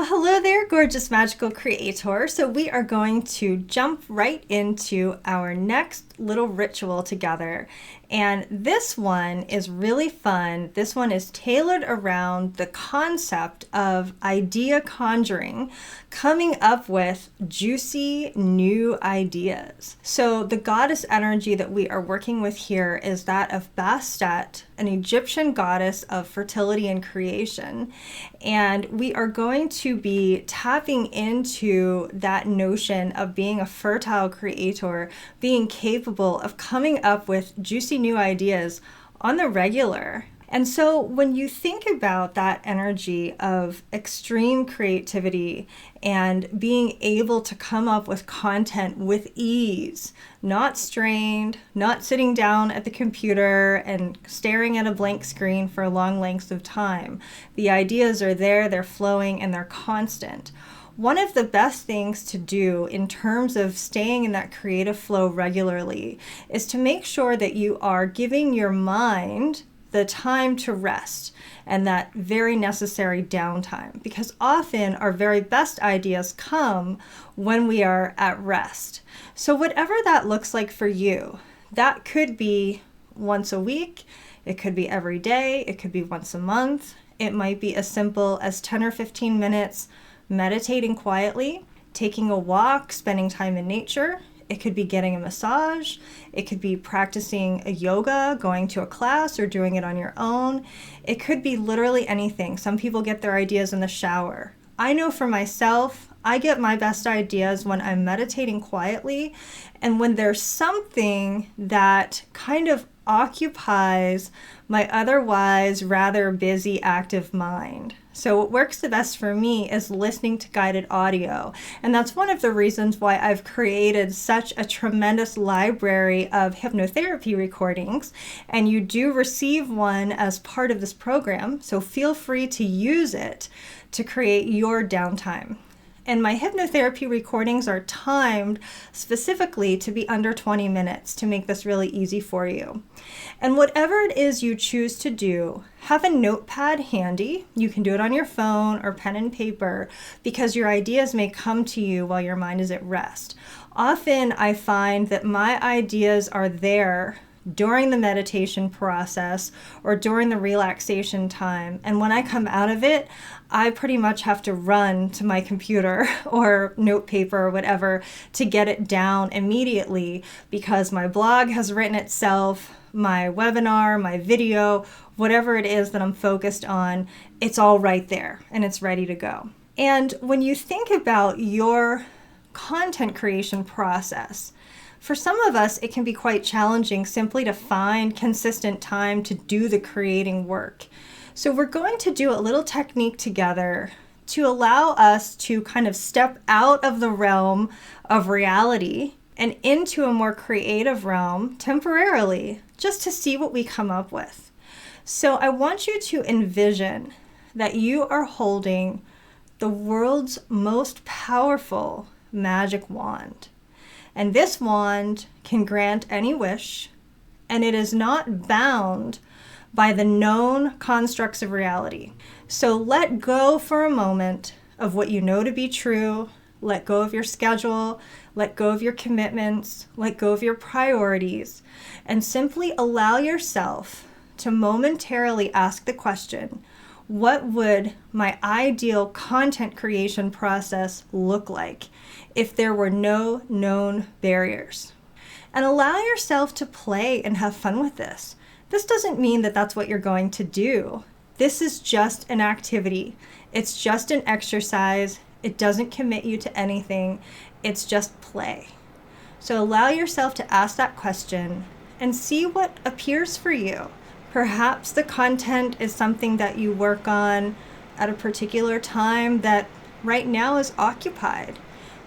Well, hello there, gorgeous magical creator. So we are going to jump right into our next little ritual together. And this one is really fun. This one is tailored around the concept of idea conjuring, coming up with juicy new ideas. So the goddess energy that we are working with here is that of Bastet, an Egyptian goddess of fertility and creation. And we are going to be tapping into that notion of being a fertile creator, being capable of coming up with juicy new ideas on the regular. And so when you think about that energy of extreme creativity and being able to come up with content with ease, not strained, not sitting down at the computer and staring at a blank screen for long lengths of time, the ideas are there, they're flowing, and they're constant. One of the best things to do in terms of staying in that creative flow regularly is to make sure that you are giving your mind the time to rest and that very necessary downtime, because often our very best ideas come when we are at rest. So whatever that looks like for you, that could be once a week, it could be every day, it could be once a month, it might be as simple as 10 or 15 minutes meditating quietly, taking a walk, spending time in nature. It could be getting a massage. It could be practicing a yoga, going to a class, or doing it on your own. It could be literally anything. Some people get their ideas in the shower. I know for myself, I get my best ideas when I'm meditating quietly and when there's something that kind of occupies my otherwise rather busy, active mind. So what works the best for me is listening to guided audio. And that's one of the reasons why I've created such a tremendous library of hypnotherapy recordings. And you do receive one as part of this program. So feel free to use it to create your downtime. And my hypnotherapy recordings are timed specifically to be under 20 minutes to make this really easy for you. And whatever it is you choose to do, have a notepad handy. You can do it on your phone or pen and paper because your ideas may come to you while your mind is at rest. Often I find that my ideas are there during the meditation process or during the relaxation time. And when I come out of it, I pretty much have to run to my computer or note paper or whatever to get it down immediately because my blog has written itself, my webinar, my video, whatever it is that I'm focused on, it's all right there and it's ready to go. And when you think about your content creation process, for some of us, it can be quite challenging simply to find consistent time to do the creating work. So we're going to do a little technique together to allow us to kind of step out of the realm of reality and into a more creative realm temporarily, just to see what we come up with. So I want you to envision that you are holding the world's most powerful magic wand. And this wand can grant any wish, and it is not bound by the known constructs of reality. So let go for a moment of what you know to be true. Let go of your schedule, let go of your commitments, let go of your priorities, and simply allow yourself to momentarily ask the question, what would my ideal content creation process look like if there were no known barriers? And allow yourself to play and have fun with this. This doesn't mean that that's what you're going to do. This is just an activity. It's just an exercise. It doesn't commit you to anything. It's just play. So allow yourself to ask that question and see what appears for you. Perhaps the content is something that you work on at a particular time that right now is occupied.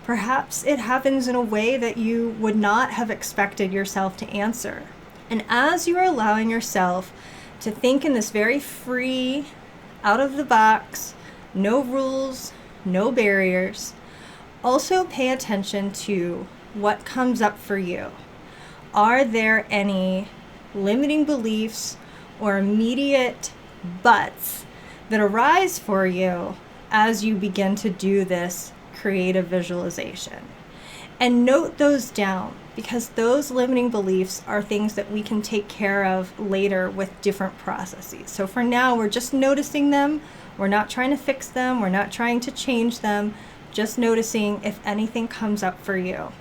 Perhaps it happens in a way that you would not have expected yourself to answer. And as you are allowing yourself to think in this very free, out of the box, no rules, no barriers, also pay attention to what comes up for you. Are there any limiting beliefs or immediate buts that arise for you as you begin to do this creative visualization. And note those down, because those limiting beliefs are things that we can take care of later with different processes. So for now, we're just noticing them. We're not trying to fix them. We're not trying to change them. Just noticing if anything comes up for you.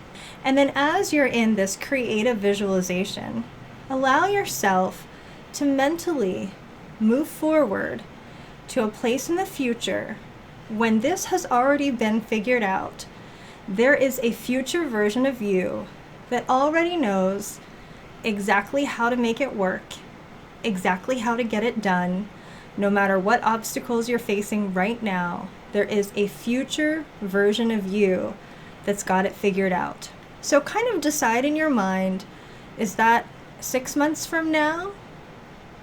And then as you're in this creative visualization, allow yourself to mentally move forward to a place in the future when this has already been figured out. There is a future version of you that already knows exactly how to make it work, exactly how to get it done, no matter what obstacles you're facing right now. There is a future version of you that's got it figured out. So kind of decide in your mind, is that 6 months from now?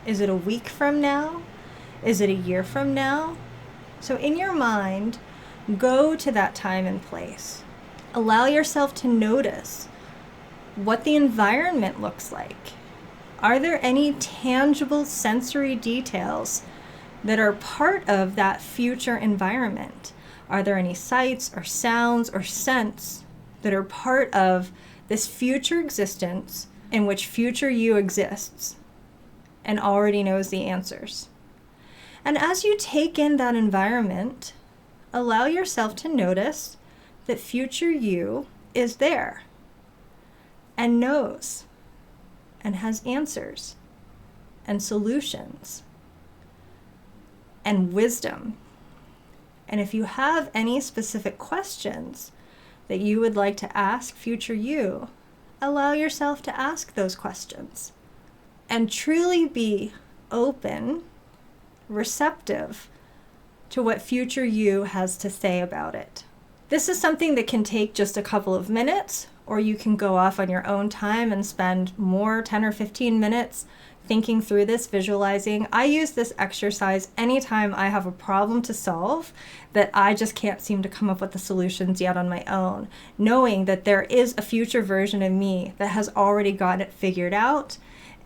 Is it a week from now? Is it a year from now? So in your mind, go to that time and place. Allow yourself to notice what the environment looks like. Are there any tangible sensory details that are part of that future environment? Are there any sights or sounds or scents that are part of this future existence in which future you exists and already knows the answers? And as you take in that environment, allow yourself to notice that future you is there and knows and has answers and solutions and wisdom. And if you have any specific questions that you would like to ask future you, allow yourself to ask those questions and truly be open, receptive to what future you has to say about it. This is something that can take just a couple of minutes, or you can go off on your own time and spend more 10 or 15 minutes thinking through this, visualizing. I use this exercise anytime I have a problem to solve that I just can't seem to come up with the solutions yet on my own, knowing that there is a future version of me that has already got it figured out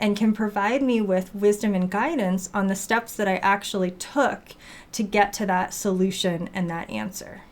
and can provide me with wisdom and guidance on the steps that I actually took to get to that solution and that answer.